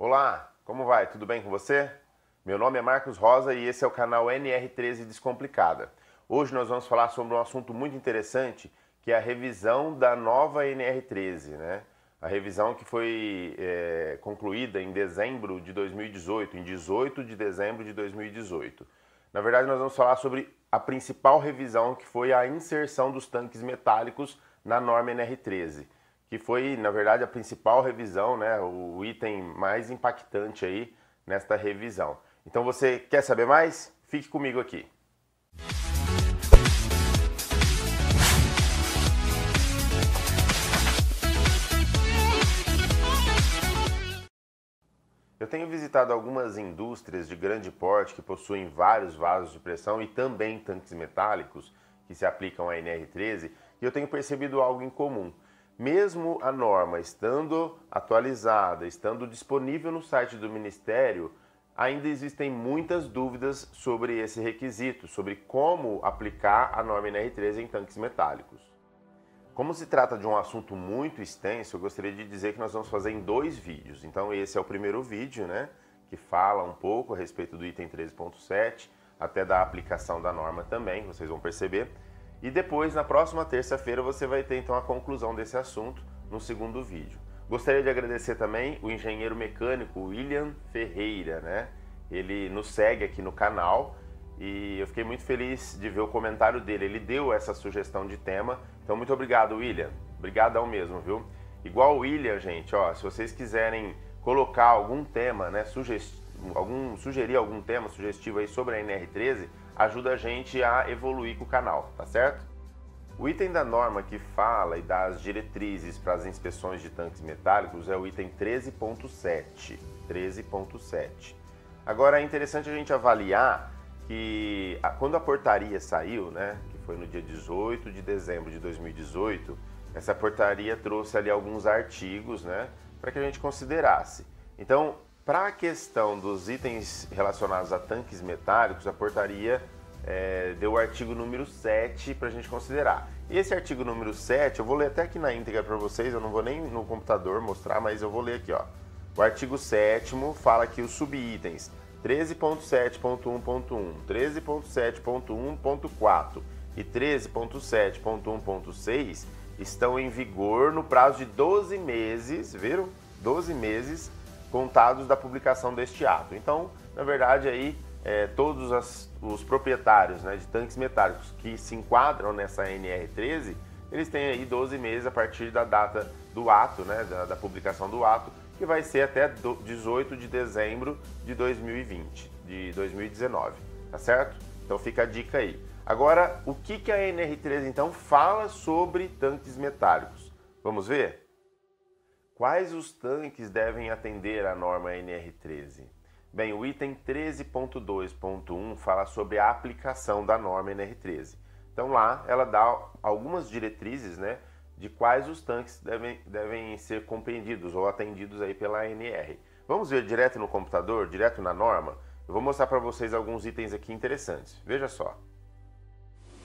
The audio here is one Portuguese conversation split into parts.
Olá, como vai? Tudo bem com você? Meu nome é Marcos Rosa e esse é o canal NR13 Descomplicada. Hoje nós vamos falar sobre um assunto muito interessante, que é a revisão da nova NR13, né? A revisão que foi concluída em dezembro de 2018, em 18 de dezembro de 2018. Na verdade, nós vamos falar sobre a principal revisão, que foi a inserção dos tanques metálicos na norma NR13. Que foi, na verdade, a principal revisão, né, o item mais impactante aí nesta revisão. Então você quer saber mais? Fique comigo aqui. Eu tenho visitado algumas indústrias de grande porte que possuem vários vasos de pressão e também tanques metálicos que se aplicam à NR13 e eu tenho percebido algo em comum. Mesmo a norma estando atualizada, estando disponível no site do Ministério, ainda existem muitas dúvidas sobre esse requisito, sobre como aplicar a norma NR13 em tanques metálicos. Como se trata de um assunto muito extenso, eu gostaria de dizer que nós vamos fazer em 2 vídeos. Então esse é o primeiro vídeo, né, que fala um pouco a respeito do item 13.7, até da aplicação da norma também, vocês vão perceber. E depois, na próxima terça-feira, você vai ter então a conclusão desse assunto no segundo vídeo. Gostaria de agradecer também o engenheiro mecânico William Ferreira, né? Ele nos segue aqui no canal e eu fiquei muito feliz de ver o comentário dele. Ele deu essa sugestão de tema, então muito obrigado, William. Obrigadão mesmo, viu? Igual o William, gente, ó, se vocês quiserem colocar algum tema, né, sugerir algum tema sugestivo aí sobre a NR13, ajuda a gente a evoluir com o canal, tá certo? O item da norma que fala e dá as diretrizes para as inspeções de tanques metálicos é o item 13.7. 13.7. Agora é interessante a gente avaliar que quando a portaria saiu, né, que foi no dia 18 de dezembro de 2018, essa portaria trouxe ali alguns artigos, né, para que a gente considerasse. Então, para a questão dos itens relacionados a tanques metálicos, a portaria deu o artigo número 7 para a gente considerar. E esse artigo número 7, eu vou ler até aqui na íntegra para vocês, eu não vou nem no computador mostrar, mas eu vou ler aqui, ó. O artigo 7º fala que os subitens 13.7.1.1, 13.7.1.4 e 13.7.1.6 estão em vigor no prazo de 12 meses, viram? 12 meses contados da publicação deste ato. Então, na verdade, aí todos os proprietários, né, de tanques metálicos que se enquadram nessa NR13, eles têm aí 12 meses a partir da data do ato, né, da publicação do ato, que vai ser até 18 de dezembro de 2019, tá certo? Então fica a dica aí. Agora, o que a NR13 então fala sobre tanques metálicos? Vamos ver? Quais os tanques devem atender à norma NR13? Bem, o item 13.2.1 fala sobre a aplicação da norma NR13. Então lá ela dá algumas diretrizes, né, de quais os tanques devem ser compreendidos ou atendidos aí pela ANR. Vamos ver direto no computador, direto na norma? Eu vou mostrar para vocês alguns itens aqui interessantes. Veja só.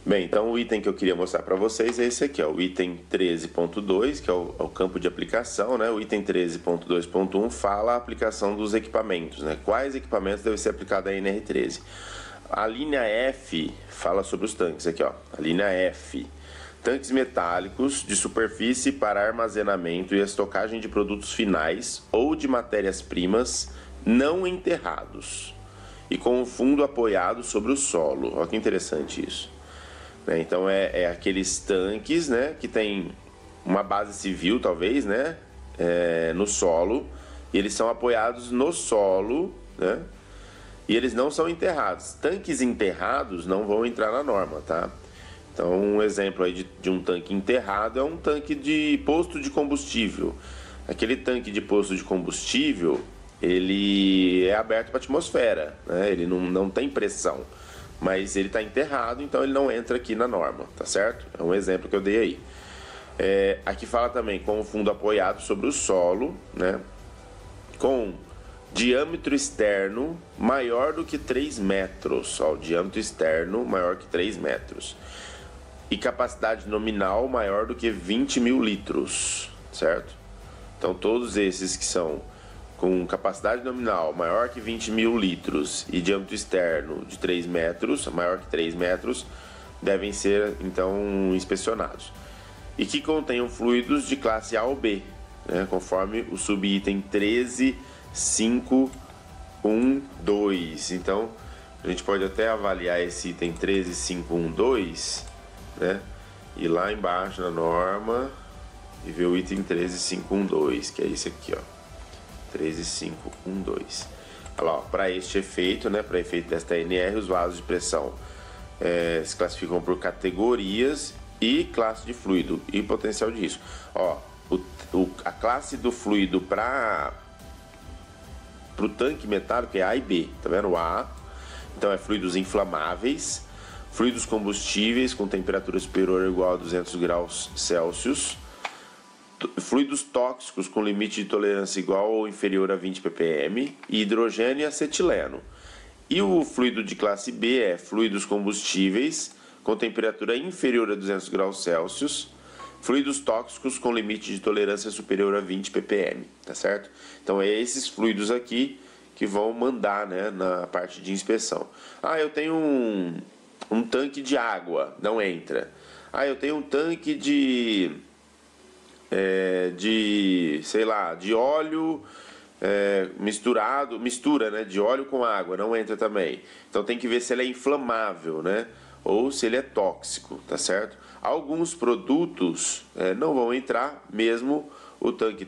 Bem, então o item que eu queria mostrar para vocês é esse aqui, ó, o item 13.2, que é o campo de aplicação, né? O item 13.2.1 fala a aplicação dos equipamentos, né? Quais equipamentos devem ser aplicados à NR13? A linha F fala sobre os tanques, aqui, ó, a linha F. Tanques metálicos de superfície para armazenamento e estocagem de produtos finais ou de matérias-primas não enterrados e com o fundo apoiado sobre o solo. Olha que interessante isso. Então é aqueles tanques, né, que tem uma base civil, talvez, né, no solo, e eles são apoiados no solo, né, e eles não são enterrados. Tanques enterrados não vão entrar na norma, tá? Então um exemplo aí de um tanque enterrado é um tanque de posto de combustível. Aquele tanque de posto de combustível, ele é aberto para a atmosfera, né? Ele não tem pressão. Mas ele está enterrado, então ele não entra aqui na norma, tá certo? É um exemplo que eu dei aí. Aqui fala também com o fundo apoiado sobre o solo, né? Com diâmetro externo maior do que 3 metros. Ó, o diâmetro externo maior que 3 metros. E capacidade nominal maior do que 20 mil litros, certo? Então todos esses que são com capacidade nominal maior que 20 mil litros e diâmetro externo de 3 metros, maior que 3 metros, devem ser então inspecionados. E que contenham fluidos de classe A ou B, né, conforme o subitem 13.512. Então, a gente pode até avaliar esse item 13.512, né, e lá embaixo na norma e ver o item 13.512, que é esse aqui, ó, 13.512. Olha lá, para este efeito, né, para efeito desta NR, os vasos de pressão se classificam por categorias e classe de fluido e potencial de risco. Ó, a classe do fluido para o tanque metálico é A e B, tá vendo? O A, então é fluidos inflamáveis, fluidos combustíveis com temperatura superior ou igual a 200 graus Celsius, fluidos tóxicos com limite de tolerância igual ou inferior a 20 ppm, e hidrogênio e acetileno. E o fluido de classe B é fluidos combustíveis com temperatura inferior a 200 graus Celsius, fluidos tóxicos com limite de tolerância superior a 20 ppm, tá certo? Então é esses fluidos aqui que vão mandar, né, na parte de inspeção. Ah, eu tenho um tanque de água, não entra. Ah, eu tenho um tanque de sei lá, de óleo mistura, né, de óleo com água, não entra também. Então tem que ver se ele é inflamável, né, ou se ele é tóxico, tá certo? Alguns produtos não vão entrar, mesmo o tanque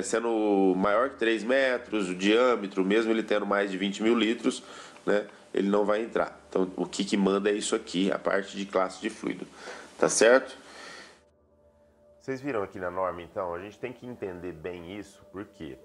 sendo maior que 3 metros, o diâmetro, mesmo ele tendo mais de 20 mil litros, né, ele não vai entrar. Então o que manda é isso aqui, a parte de classe de fluido, tá certo? Vocês viram aqui na norma, então, a gente tem que entender bem isso, porque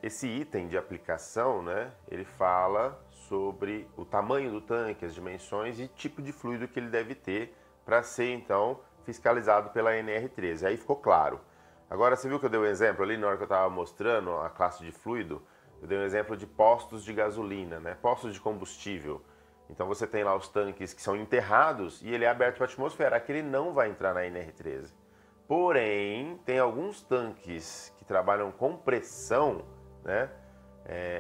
esse item de aplicação, né, ele fala sobre o tamanho do tanque, as dimensões e tipo de fluido que ele deve ter para ser, então, fiscalizado pela NR13. Aí ficou claro. Agora, você viu que eu dei um exemplo ali na hora que eu estava mostrando a classe de fluido? Eu dei um exemplo de postos de gasolina, né, postos de combustível. Então você tem lá os tanques que são enterrados e ele é aberto para a atmosfera. Aquele não vai entrar na NR13. Porém, tem alguns tanques que trabalham com pressão, né,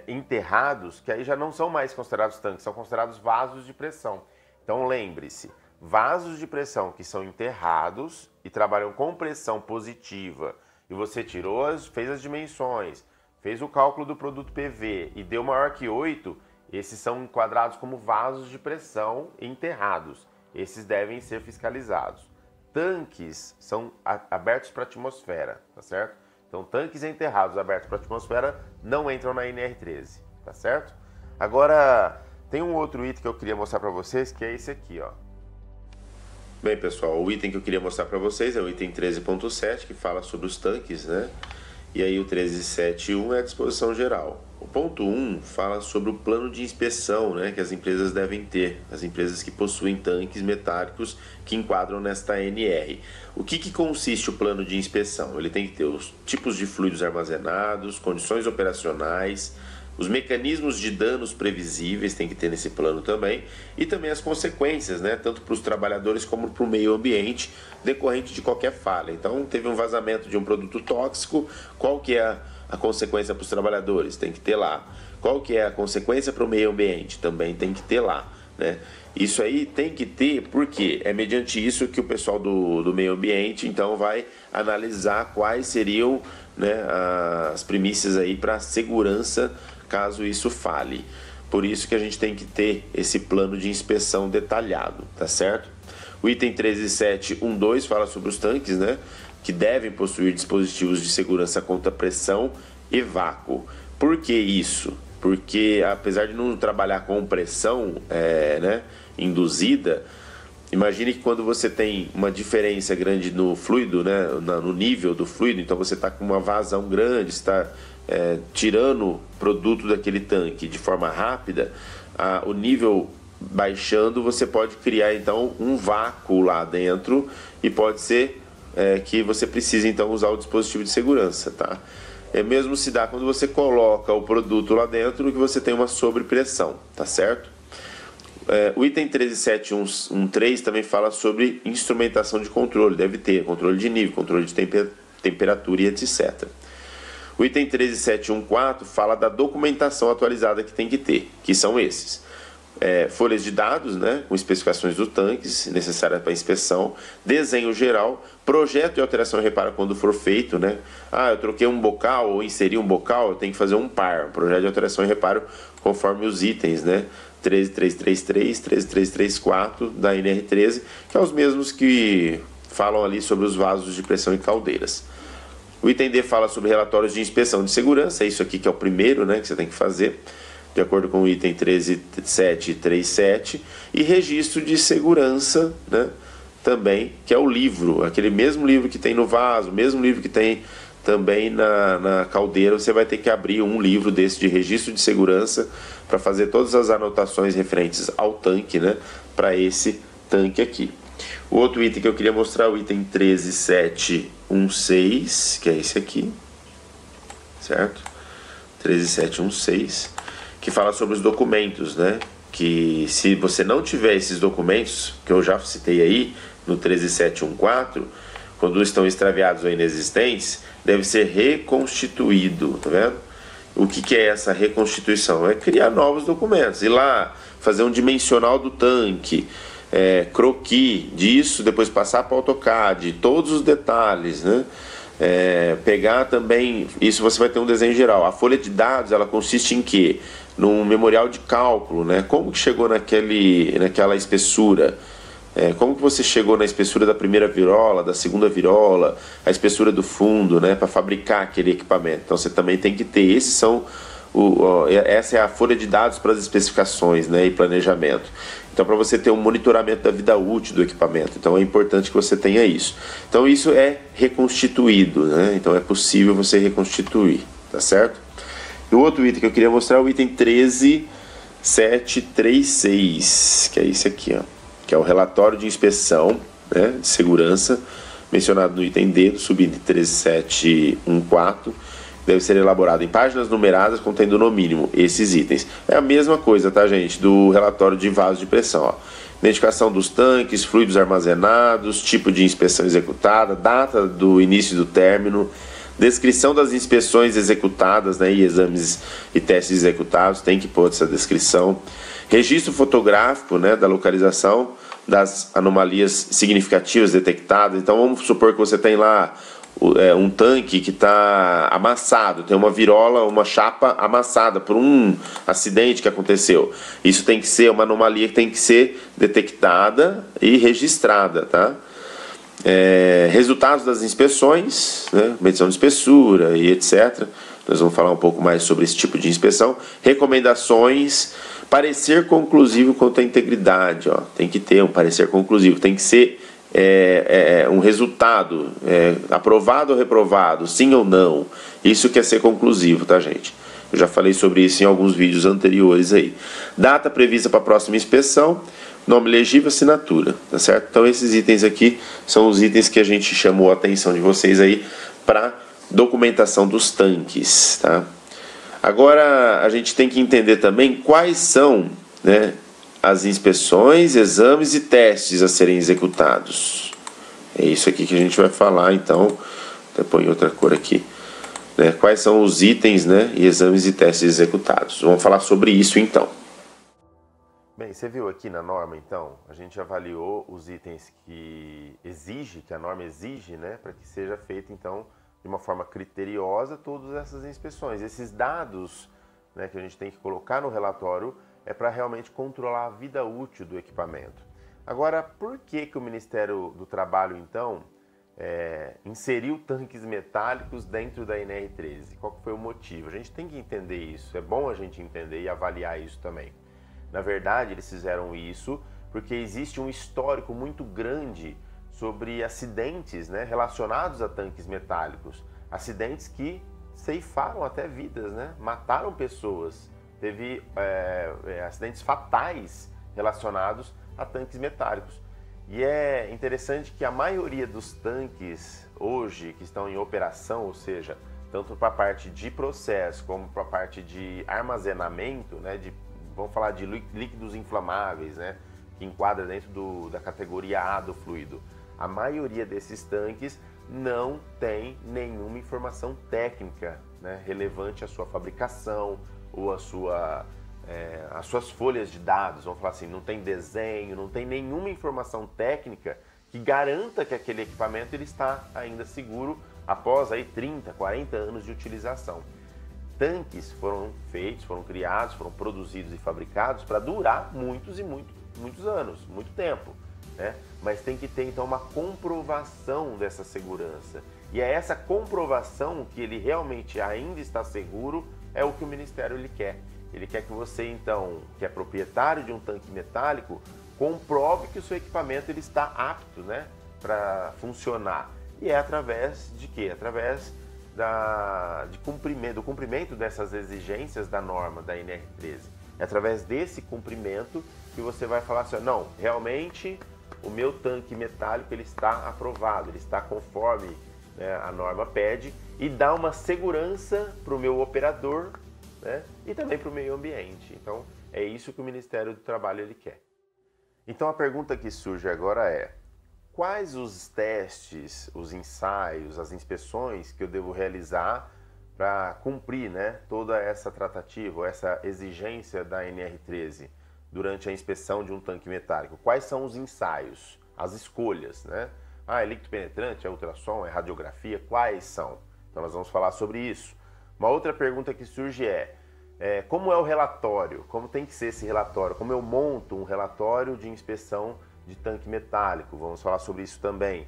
enterrados, que aí já não são mais considerados tanques, são considerados vasos de pressão. Então lembre-se, vasos de pressão que são enterrados e trabalham com pressão positiva, e você fez as dimensões, fez o cálculo do produto PV e deu maior que 8, esses são enquadrados como vasos de pressão enterrados. Esses devem ser fiscalizados. Tanques são abertos para a atmosfera, tá certo? Então, tanques enterrados abertos para a atmosfera não entram na NR13, tá certo? Agora, tem um outro item que eu queria mostrar para vocês, que é esse aqui, ó. Bem, pessoal, o item que eu queria mostrar para vocês é o item 13.7, que fala sobre os tanques, né? E aí o 13.7.1 é a disposição geral. O ponto 1 fala sobre o plano de inspeção, né, que as empresas devem ter, as empresas que possuem tanques metálicos que enquadram nesta NR. O que consiste o plano de inspeção? Ele tem que ter os tipos de fluidos armazenados, condições operacionais, os mecanismos de danos previsíveis tem que ter nesse plano também, e também as consequências, né, tanto para os trabalhadores como para o meio ambiente, decorrente de qualquer falha. Então, teve um vazamento de um produto tóxico, qual que é a consequência para os trabalhadores? Tem que ter lá. Qual que é a consequência para o meio ambiente? Também tem que ter lá, né? Isso aí tem que ter porque é mediante isso que o pessoal do meio ambiente, então, vai analisar quais seriam, né, as primícias aí para a segurança caso isso fale. Por isso que a gente tem que ter esse plano de inspeção detalhado, tá certo? O item 13.7.1.2 fala sobre os tanques, né, que devem possuir dispositivos de segurança contra pressão e vácuo. Por que isso? Porque apesar de não trabalhar com pressão né, induzida, imagine que quando você tem uma diferença grande no fluido, né, no nível do fluido, então você está com uma vazão grande, está tirando produto daquele tanque de forma rápida, o nível baixando, você pode criar então um vácuo lá dentro e pode ser que você precise então usar o dispositivo de segurança, tá? Mesmo se dá quando você coloca o produto lá dentro que você tem uma sobrepressão, tá certo? O item 13.7.1.3 também fala sobre instrumentação de controle, deve ter controle de nível, controle de temperatura e etc. O item 13714 fala da documentação atualizada que tem que ter, que são esses. Folhas de dados, né, com especificações dos tanques necessárias para inspeção, desenho geral, projeto de alteração e reparo quando for feito, né? Eu troquei um bocal ou inseri um bocal, eu tenho que fazer um par, projeto de alteração e reparo conforme os itens, né? 13333, 13334 da NR13, que é os mesmos que falam ali sobre os vasos de pressão e caldeiras. O item D fala sobre relatórios de inspeção de segurança, é isso aqui que é o primeiro, né, que você tem que fazer, de acordo com o item 13737, e registro de segurança, né, também, que é o livro, aquele mesmo livro que tem no vaso, mesmo livro que tem também na caldeira, você vai ter que abrir um livro desse de registro de segurança para fazer todas as anotações referentes ao tanque, né, para esse tanque aqui. O outro item que eu queria mostrar é o item 13716, que é esse aqui, certo? 13716, que fala sobre os documentos, né? Que se você não tiver esses documentos, que eu já citei aí no 13714, quando estão extraviados ou inexistentes, deve ser reconstituído, tá vendo? O que é essa reconstituição? É criar novos documentos, ir lá, fazer um dimensional do tanque, croquis disso, depois passar para o AutoCAD, todos os detalhes, né? Pegar também, isso você vai ter um desenho geral. A folha de dados, ela consiste em quê? Num memorial de cálculo, né? Como que chegou naquela espessura? Como que você chegou na espessura da primeira virola, da segunda virola, a espessura do fundo, né? Para fabricar aquele equipamento. Então você também tem que ter, essa é a folha de dados para as especificações, né? E planejamento. Então, para você ter um monitoramento da vida útil do equipamento, então é importante que você tenha isso. Então, isso é reconstituído, né? Então, é possível você reconstituir, tá certo? E o outro item que eu queria mostrar é o item 13736, que é esse aqui, ó, que é o relatório de inspeção, né, de segurança, mencionado no item D do subitem 13714, deve ser elaborado em páginas numeradas contendo no mínimo esses itens. É a mesma coisa, tá, gente, do relatório de vaso de pressão, ó. Identificação dos tanques, fluidos armazenados, tipo de inspeção executada, data do início do término, descrição das inspeções executadas, né, e exames e testes executados, tem que pôr essa descrição, registro fotográfico, né, da localização das anomalias significativas detectadas. Então vamos supor que você tem lá um tanque que está amassado, tem uma virola, uma chapa amassada por um acidente que aconteceu. Isso tem que ser uma anomalia que tem que ser detectada e registrada, tá? Resultados das inspeções, né? Medição de espessura e etc. Nós vamos falar um pouco mais sobre esse tipo de inspeção. Recomendações, parecer conclusivo quanto à integridade, ó. Tem que ter um parecer conclusivo, tem que ser um resultado, aprovado ou reprovado, sim ou não. Isso quer ser conclusivo, tá, gente? Eu já falei sobre isso em alguns vídeos anteriores aí. Data prevista para a próxima inspeção, nome legível, assinatura, tá certo? Então esses itens aqui são os itens que a gente chamou a atenção de vocês aí para documentação dos tanques, tá? Agora a gente tem que entender também quais são, né, as inspeções, exames e testes a serem executados. É isso aqui que a gente vai falar, então. Até põe outra cor aqui. Né? Quais são os itens, né, e exames e testes executados. Vamos falar sobre isso, então. Bem, você viu aqui na norma, então, a gente avaliou os itens que a norma exige, né, para que seja feito, então, de uma forma criteriosa, todas essas inspeções. Esses dados, né, que a gente tem que colocar no relatório é para realmente controlar a vida útil do equipamento. Agora, por que o Ministério do Trabalho, então, inseriu tanques metálicos dentro da NR13? Qual foi o motivo? A gente tem que entender isso, é bom a gente entender e avaliar isso também. Na verdade, eles fizeram isso porque existe um histórico muito grande sobre acidentes, né, relacionados a tanques metálicos. Acidentes que ceifaram até vidas, né, mataram pessoas. Teve acidentes fatais relacionados a tanques metálicos. E é interessante que a maioria dos tanques hoje que estão em operação, ou seja, tanto para a parte de processo como para a parte de armazenamento, né, vamos falar de líquidos inflamáveis, né, que enquadra dentro da categoria A do fluido. A maioria desses tanques não tem nenhuma informação técnica né, relevante à sua fabricação ou as suas folhas de dados. Vamos falar assim, não tem desenho, não tem nenhuma informação técnica que garanta que aquele equipamento ele está ainda seguro após aí 30, 40 anos de utilização. Tanques foram feitos, foram criados, foram produzidos e fabricados para durar muitos e muitos anos, muito tempo, né? Mas tem que ter então uma comprovação dessa segurança. E é essa comprovação que ele realmente ainda está seguro, é o que o Ministério ele quer. Ele quer que você então, que é proprietário de um tanque metálico, comprove que o seu equipamento ele está apto, né, para funcionar. E é através de quê? Através do cumprimento dessas exigências da norma da NR13. É através desse cumprimento que você vai falar assim, não, realmente o meu tanque metálico ele está aprovado, ele está conforme, né, a norma pede, e dá uma segurança para o meu operador, né, e também para o meio ambiente. Então é isso que o Ministério do Trabalho ele quer. Então a pergunta que surge agora é: quais os testes, os ensaios, as inspeções que eu devo realizar para cumprir, né, toda essa tratativa, essa exigência da NR13 durante a inspeção de um tanque metálico? Quais são os ensaios, as escolhas, né? É líquido penetrante, é ultrassom, é radiografia? Quais são? Então nós vamos falar sobre isso. Uma outra pergunta que surge é como é o relatório? Como tem que ser esse relatório? Como eu monto um relatório de inspeção de tanque metálico? Vamos falar sobre isso também.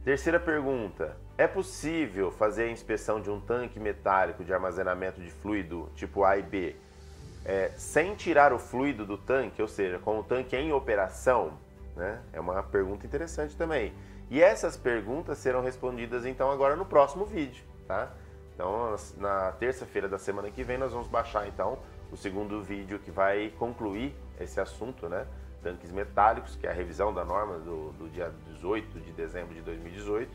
Terceira pergunta: é possível fazer a inspeção de um tanque metálico de armazenamento de fluido tipo A e B sem tirar o fluido do tanque, ou seja, com o tanque em operação? Né? É uma pergunta interessante também. E essas perguntas serão respondidas então agora no próximo vídeo, tá? Então, na terça-feira da semana que vem, nós vamos baixar então o segundo vídeo que vai concluir esse assunto, né? Tanques metálicos, que é a revisão da norma do dia 18 de dezembro de 2018,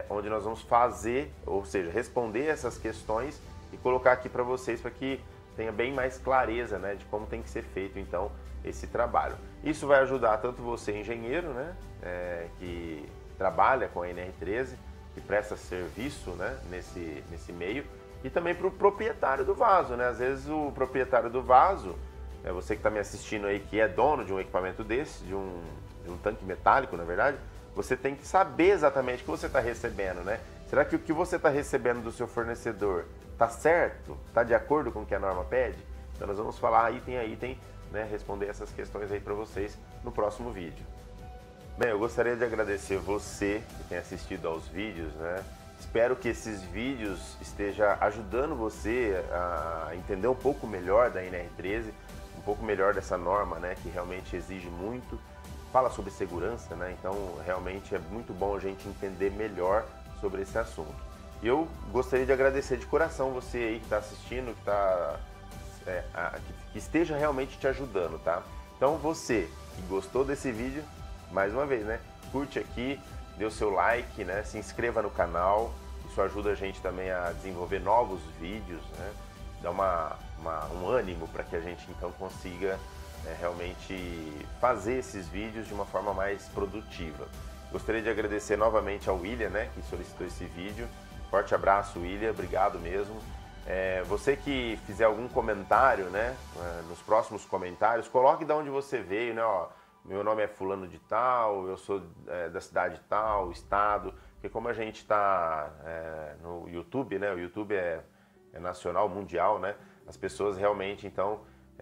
onde nós vamos fazer, ou seja, responder essas questões e colocar aqui para vocês, para que tenha bem mais clareza, né, de como tem que ser feito então esse trabalho. Isso vai ajudar tanto você, engenheiro, né, que trabalha com a NR13, que presta serviço, né, nesse meio, e também para o proprietário do vaso, né? Às vezes o proprietário do vaso, você que está me assistindo aí, que é dono de um equipamento desse, de um tanque metálico, na verdade, você tem que saber exatamente o que você está recebendo, né? Será que o que você está recebendo do seu fornecedor está certo? Está de acordo com o que a norma pede? Então nós vamos falar item a item, né, responder essas questões aí para vocês no próximo vídeo. Bem, eu gostaria de agradecer você que tem assistido aos vídeos, né? Espero que esses vídeos estejam ajudando você a entender um pouco melhor da NR13, um pouco melhor dessa norma, né, que realmente exige muito, fala sobre segurança, né? Então realmente é muito bom a gente entender melhor sobre esse assunto. E eu gostaria de agradecer de coração você aí que está assistindo, que esteja realmente te ajudando, tá? Então você que gostou desse vídeo, mais uma vez, né, curte aqui, dê o seu like, né, se inscreva no canal, isso ajuda a gente também a desenvolver novos vídeos, né, dá um ânimo para que a gente então consiga realmente fazer esses vídeos de uma forma mais produtiva. Gostaria de agradecer novamente ao William, né, que solicitou esse vídeo. Forte abraço, William, obrigado mesmo. Você que fizer algum comentário, né, nos próximos comentários, coloque de onde você veio, né, ó, meu nome é fulano de tal, eu sou da cidade tal, estado, porque como a gente está no YouTube, né, o YouTube é nacional, mundial, né, as pessoas realmente, então,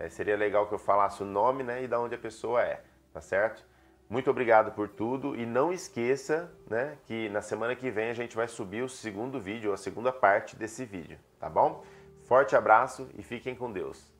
seria legal que eu falasse o nome, né, e de onde a pessoa é, tá certo? Muito obrigado por tudo e não esqueça, né, que na semana que vem a gente vai subir o segundo vídeo, a segunda parte desse vídeo, tá bom? Forte abraço e fiquem com Deus.